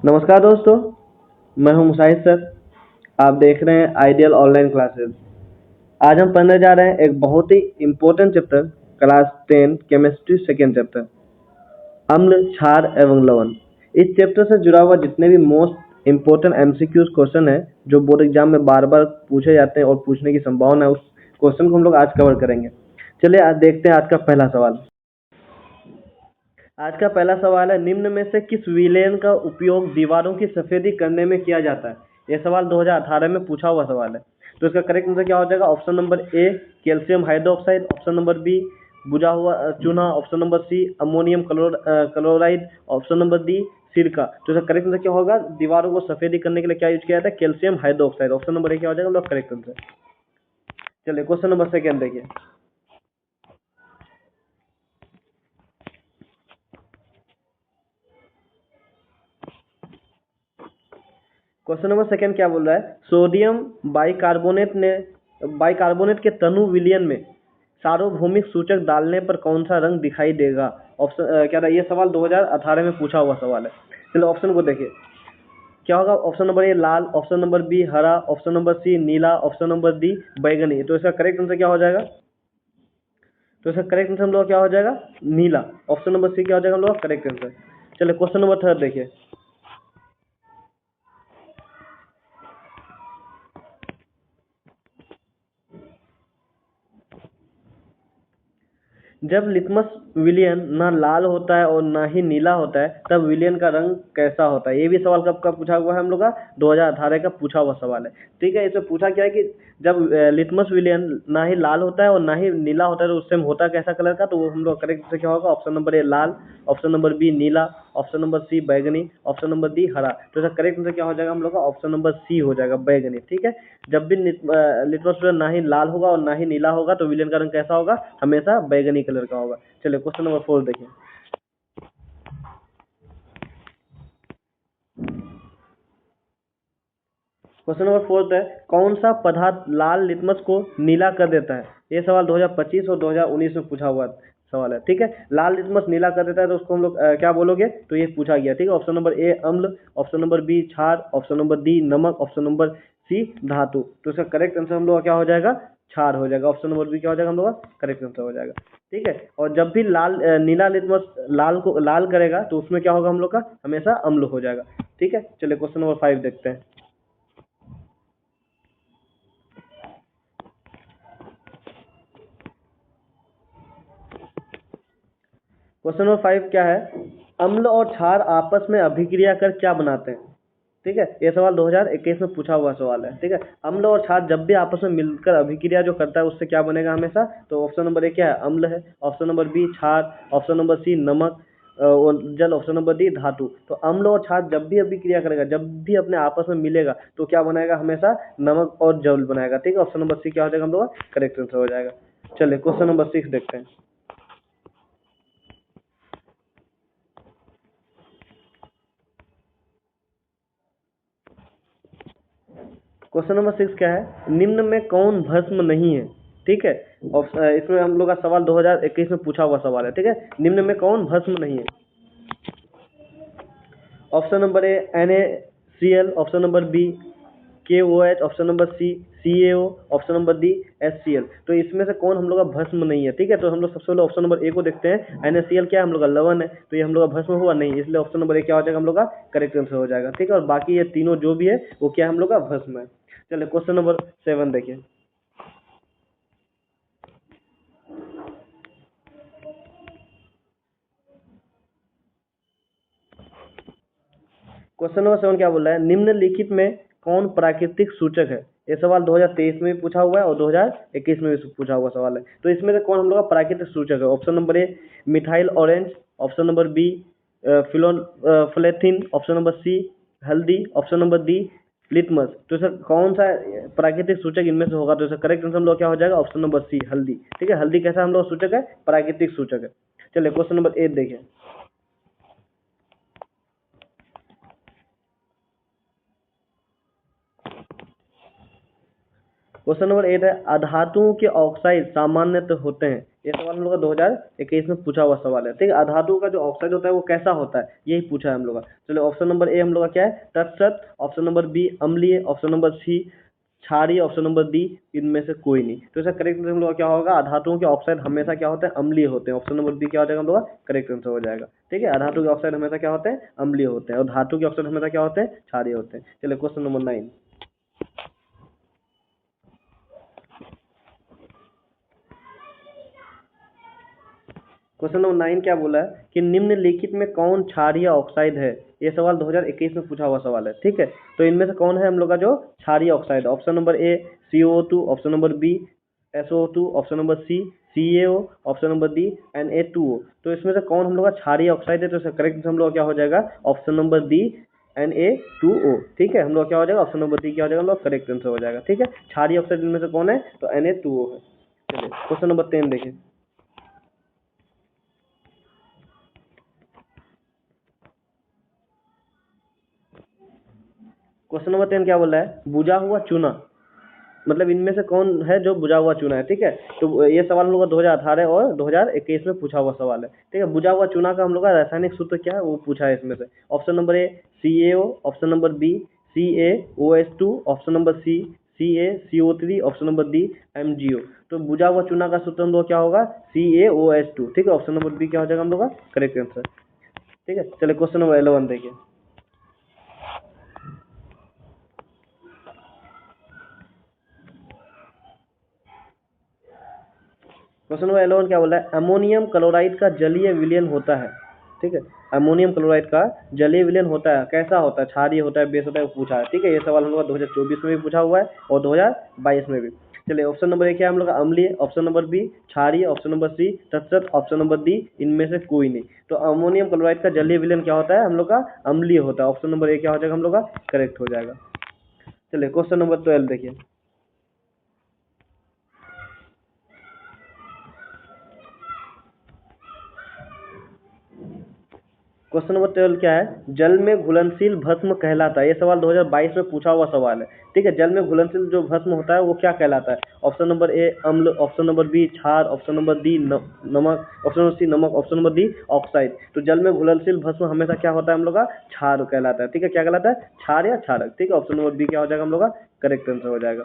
नमस्कार दोस्तों, मैं हूं मुसाहिद सर। आप देख रहे हैं आइडियल ऑनलाइन क्लासेस। आज हम पढ़ने जा रहे हैं एक बहुत ही important chapter, class 10 chemistry second chapter, अम्ल, क्षार एवं लवण। इस चैप्टर से जुड़ा हुआ जितने भी मोस्ट इम्पोर्टेंट एमसीक्यूज क्वेश्चन है जो बोर्ड एग्जाम में बार बार पूछे जाते हैं और पूछने की संभावना है, उस क्वेश्चन को हम लोग आज कवर करेंगे। चलिए आज देखते हैं आज का पहला सवाल। आज का पहला सवाल है, निम्न में से किस विलेन का उपयोग दीवारों की सफेदी करने में किया जाता है? यह सवाल 2018 में पूछा हुआ सवाल है। तो इसका करेक्ट आंसर क्या हो जाएगा? Option number A calcium hydroxide, option number B बुझा हुआ चूना, option number C ammonium chloride, option number D सिरका। तो इसका करेक्ट आंसर क्या होगा? दीवारों को सफेदी करने के लिए क्या यूज किया जाता है? Calcium hydroxide. ऑप्शन नंबर ए क्या हो जाएगा हम लोग करेक्ट आंसर। चलिए क्वेश्चन नंबर सेकेंड देखिए। क्वेश्चन नंबर सेकंड क्या बोल रहा है? सोडियम बाइकार्बोनेट के तनु विलयन में सार्वभौमिक सूचक डालने पर कौन सा रंग दिखाई देगा? ऑप्शन क्या रहा? ये सवाल 2018 में पूछा हुआ सवाल है। चलो ऑप्शन को देखिए क्या होगा। ऑप्शन नंबर ए लाल, ऑप्शन नंबर बी हरा, ऑप्शन नंबर सी नीला, ऑप्शन नंबर डी बैगनी। तो इसका करेक्ट आंसर क्या हो जाएगा? तो इसका करेक्ट आंसर हम लोग क्या हो जाएगा? नीला। ऑप्शन नंबर सी क्या हो जाएगा हम लोग करेक्ट आंसर। चलिए क्वेश्चन नंबर थर्ड देखिए। जब लिटमस विलियन ना लाल होता है और ना ही नीला होता है तब विलियन का रंग कैसा होता है? ये भी सवाल कब का पूछा हुआ है हम लोग का? 2018 का पूछा हुआ सवाल है। ठीक है, इसमें पूछा क्या है कि जब लिटमस विलियन ना ही लाल होता है और ना ही नीला होता है तो उससे होता कैसा कलर का? तो वो हम लोग करेक्ट से क्या होगा? ऑप्शन नंबर ए लाल, ऑप्शन नंबर बी नीला, ऑप्शन नंबर सी बैगनी, ऑप्शन नंबर डी हरा। तो इसका करेक्ट आंसर क्या हो जाएगा हम लोग का? ऑप्शन नंबर सी हो जाएगा बैगनी। ठीक है, जब भी लिटमस विलियन ना ही लाल होगा और ना ही नीला होगा तो विलियन का रंग कैसा होगा? हमेशा बैगनी कलर का होगा। चलिए क्वेश्चन नंबर 4 देखिए। क्वेश्चन नंबर 4 है, कौन सा पदार्थ लाल लिटमस को नीला कर देता है? ये सवाल 2025 और 2019 में पूछा हुआ सवाल है। ठीक है, लाल लिटमस नीला कर देता है तो उसको हम लोग क्या बोलोगे? तो ये पूछा गया। ठीक है, ऑप्शन नंबर ए अम्ल, ऑप्शन नंबर बी क्षार, ऑप्शन नंबर डी नमक, ऑप्शन नंबर सी धातु। तो इसका करेक्ट आंसर हम लोग का क्या हो जाएगा? क्षार हो जाएगा। ऑप्शन नंबर बी क्या हो जाएगा हम लोग का? करेक्ट आंसर हो जाएगा। ठीक है, और जब भी नीला लिटमस लाल को लाल करेगा तो उसमें क्या होगा हम लोग का? हमेशा अम्ल हो जाएगा। ठीक है, चलिए क्वेश्चन नंबर 5 देखते हैं। क्वेश्चन नंबर 5 क्या है? अम्ल और क्षार आपस में अभिक्रिया कर क्या बनाते हैं? ठीक है, ये सवाल 2021 में पूछा हुआ सवाल है। ठीक है, अम्ल और क्षार जब भी आपस में मिलकर अभिक्रिया जो करता है उससे क्या बनेगा हमेशा? तो ऑप्शन नंबर ए क्या है? अम्ल है, ऑप्शन नंबर बी क्षार, ऑप्शन नंबर सी नमक और जल, ऑप्शन नंबर डी धातु। तो अम्ल और क्षार जब भी अभिक्रिया करेगा, जब भी अपने आपस में मिलेगा तो क्या बनाएगा? हमेशा नमक और जल बनाएगा। ठीक है, ऑप्शन नंबर सी क्या हो जाएगा हम लोग का? करेक्ट आंसर हो जाएगा। चलिए क्वेश्चन नंबर 6 देखते हैं। क्वेश्चन नंबर 6 क्या है? निम्न में कौन भस्म नहीं है? ठीक है, इसमें हम लोग का सवाल 2021 में पूछा हुआ सवाल है। ठीक है, निम्न में कौन भस्म नहीं है? Option number A NaCl, option number B KOH, option number C CaO, option number D HCl। तो इसमें से कौन हम लोग का भस्म नहीं है? ठीक है, तो हम लोग सबसे पहले ऑप्शन नंबर ए को देखते हैं। NaCl क्या है? हम लोग का लवण है, तो ये हम लोग का भस्म हुआ नहीं, इसलिए ऑप्शन नंबर ए क्या हो जाएगा हम लोग का? करेक्ट आंसर हो जाएगा। ठीक है, और बाकी ये तीनों जो भी है वो क्या है? हम लोग का भस्म है। चलिए क्वेश्चन नंबर 7 देखिए। क्वेश्चन नंबर 7 क्या बोल रहा है? निम्नलिखित में कौन प्राकृतिक सूचक है? ये सवाल 2023 में भी पूछा हुआ है और 2021 में भी पूछा हुआ सवाल है। तो इसमें से कौन हम लोग का प्राकृतिक सूचक है? Option number A methyl orange, option number B फ्लेथिन, ऑप्शन नंबर सी हल्दी, ऑप्शन नंबर डी लिटमस। तो सर कौन सा प्राकृतिक सूचक इनमें से होगा? तो सर करेक्ट आंसर हम लोग क्या हो जाएगा? ऑप्शन नंबर सी हल्दी। ठीक है, हल्दी कैसा हम लोग सूचक है? प्राकृतिक सूचक है। चलिए क्वेश्चन नंबर 8 देखिए। क्वेश्चन नंबर 8 है, अधातुओं के ऑक्साइड सामान्यतः होते हैं। ये सवाल हम लोग का 2021 में पूछा हुआ सवाल है। ठीक है, अधातुओं का जो ऑक्साइड होता है वो कैसा होता है, यही पूछा है हम लोग का। चलो ऑप्शन नंबर ए हम लोग का क्या है, तटस्थ। ऑप्शन नंबर बी अम्लीय। ऑप्शन नंबर सी क्षारीय। ऑप्शन नंबर डी इनमें से कोई नहीं। तो इसका करेक्ट आंसर हम लोग का क्या होगा, अधातुओं के ऑक्साइड हमेशा क्या होते हैं, अम्लीय होते हैं। ऑप्शन नंबर बी क्या हो जाएगा हम लोग का करेक्ट आंसर हो जाएगा। ठीक है, अधातु के ऑक्साइड हमेशा क्या होते हैं, अम्लीय होते हैं, और धातु के ऑक्साइड हमेशा क्या होते हैं, क्षारीय होते हैं। चलिए क्वेश्चन नंबर 9। क्वेश्चन नंबर 9 क्या बोला है कि निम्नलिखित में कौन क्षारीय ऑक्साइड है। ये सवाल 2021 में पूछा हुआ सवाल है। ठीक है, तो इनमें से कौन है हम लोग का जो क्षारीय oxide. Option number A CO2। Option number B SO2। Option number C CaO। Option number D Na2O। तो इसमें से कौन हम लोग का क्षारीय ऑक्साइड है, तो इसका करेक्ट हम लोग का क्या हो जाएगा, ऑप्शन नंबर डी Na2O। ठीक है, हम लोग क्या हो जाएगा, ऑप्शन नंबर डी क्या हो जाएगा हम लोग करेक्ट आंसर हो जाएगा। ठीक है, क्षारीय ऑक्साइड इनमें से कौन है, तो Na2O है। चलिए क्वेश्चन नंबर 10 देखिए। क्वेश्चन नंबर 10 क्या बोल रहा है, बुझा हुआ चूना, मतलब इनमें से कौन है जो बुझा हुआ चूना है। ठीक है, तो ये सवाल हम लोग का 2018 और 2021 में पूछा हुआ सवाल है। ठीक है, बुझा हुआ चूना का हम लोग का रासायनिक सूत्र क्या है वो पूछा है इसमें से। Option number A CaO। Option number B CaOH2। Option number C CaCO3। Option number D MgO। तो बुझा हुआ चूना का सूत्र हम लोग क्या होगा, CaOH2। ठीक है, ऑप्शन नंबर बी क्या हो जाएगा हम लोग का करेक्ट आंसर। ठीक है, चलिए क्वेश्चन नंबर 11 देखिए। क्वेश्चन नंबर 11 क्या बोला है, अमोनियम क्लोराइड का जलीय विलयन होता है। ठीक है, अमोनियम क्लोराइड का जलीय विलयन होता है, कैसा होता है, क्षारीय होता है, बेस होता है, वो पूछा है। ठीक है, ये सवाल हम लोग का 2024 में भी पूछा हुआ है और 2022 में भी। चलिए ऑप्शन नंबर ए क्या है हम लोग का, अम्लीय। ऑप्शन नंबर बी क्षारीय। ऑप्शन नंबर सी तटस्थ। ऑप्शन नंबर डी इनमें से कोई नहीं। तो अमोनियम क्लोराइड का जलीय विलयन क्या होता है हम लोग का, अम्लीय होता है। ऑप्शन नंबर ए क्या हो जाएगा हम लोग का करेक्ट हो जाएगा। चलिए क्वेश्चन नंबर 12 देखिए। क्वेश्चन नंबर 12 क्या है, जल में घुलनशील भस्म कहलाता है। ये सवाल 2022 में पूछा हुआ सवाल है। ठीक है, जल में घुलनशील जो भस्म होता है वो क्या कहलाता है। ऑप्शन नंबर ए अम्ल। ऑप्शन नंबर बी क्षार। ऑप्शन नंबर डी नमक। ऑप्शन नंबर सी नमक। Option number D oxide. तो जल में घुलनशील भस्म हमेशा क्या होता है हम लोग का, क्षार कहलाता है। ठीक है, क्या कहलाता है, क्षार या क्षारक। ठीक है, ऑप्शन नंबर बी क्या हो जाएगा हम लोग का करेक्ट आंसर हो जाएगा।